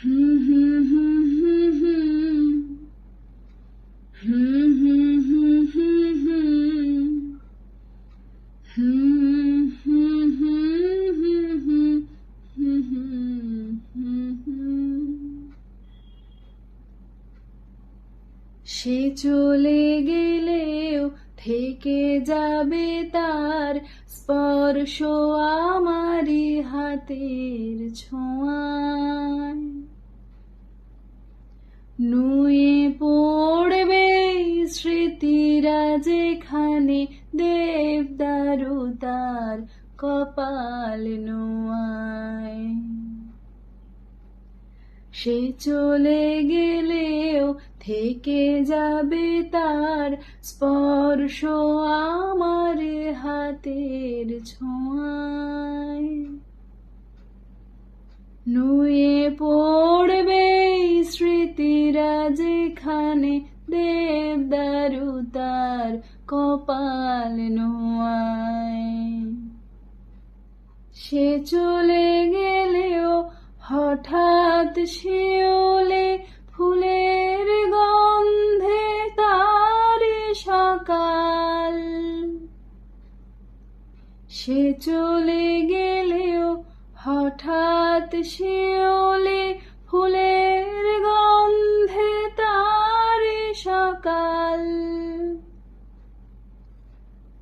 হুম হুম হুম হুম হুম হুম হুম হুম হুম হুম হুম হুম। সে চলে গেলেও থেকে যাবে তার স্পর্শ আমারই হাতের ছোঁয়ায়। নুয়ে পড়বে স্মৃতিরা যেখানে দেবদারু তার কপাল নোয়ায়। সে চলে গেলেও থেকে যাবে তার স্পর্শ আমার হাতের ছোঁয়ায়। নুয়ে পড়বে স্মৃতিরা যেখানে দেবদারু তার কপাল নোয়ায়। সে চলে গেলেও হঠাৎ শিউলি ফুলের গন্ধে তারি সকাল। সে চলে গেলেও হঠাৎ শিউলি ফুলের গন্ধে তারি সকাল।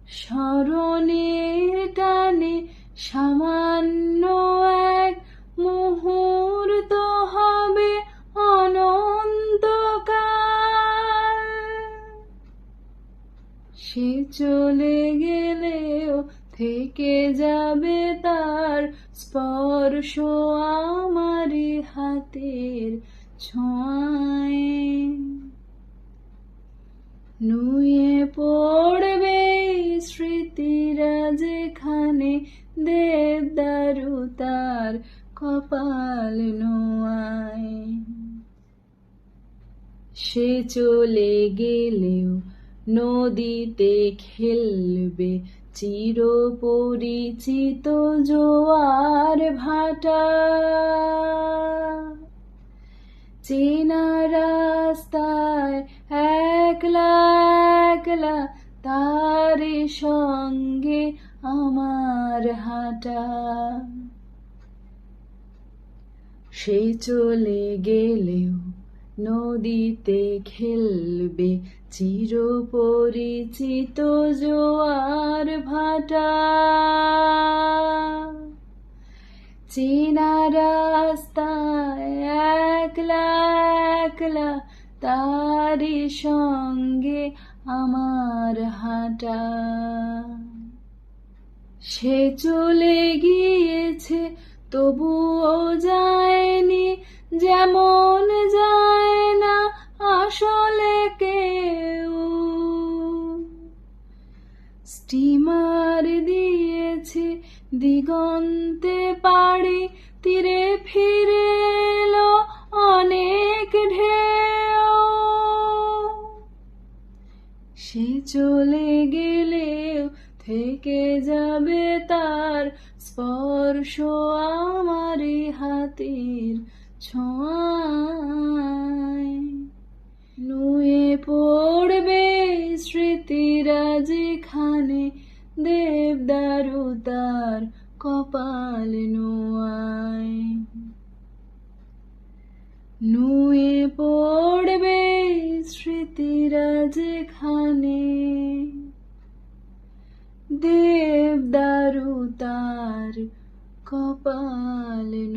স্মরণের টানে সামান্য এক মুহূর্ত হবে অনন্তকাল। সে চলে গেলেও থেকে যাবে তার স্পর্শ আমারই হাতের ছোঁয়ায়। নুয়ে পড়বে স্মৃতিরা যেখানে দেবদারু তার কপাল নোয়ায়। সে চলে গেলেও নদীতে খেলবে চিরপরিচিত জোয়ার ভাটা। চেনা রাস্তায় একলা একলা তারি সঙ্গে আমার হাঁটা। সে চলে গেলেও নদীতে খেলবে চিরপরিচিত জোয়ার ভাটা। চেনা রাস্তায় একলা একলা তারি সঙ্গে আমার হাঁটা। সে চলে গিয়েছে তবুও যায়নি, যেমন যায় না আসলে কেউ। স্টিমার দিয়েছে দিগন্তে পাড়ি, তীরে ফিরে এলো অনেক ঢেউ। সে চলে গেলেও থেকে যাবে তার স্পর্শ আমারই হাতের ছোঁয়ায়। নুয়ে পড়বে স্মৃতিরা যেখানে দেবদারু তার কপাল নোয়ায়। নুয়ে পড়বে স্মৃতিরা যেখানে দেবদারু তার কপাল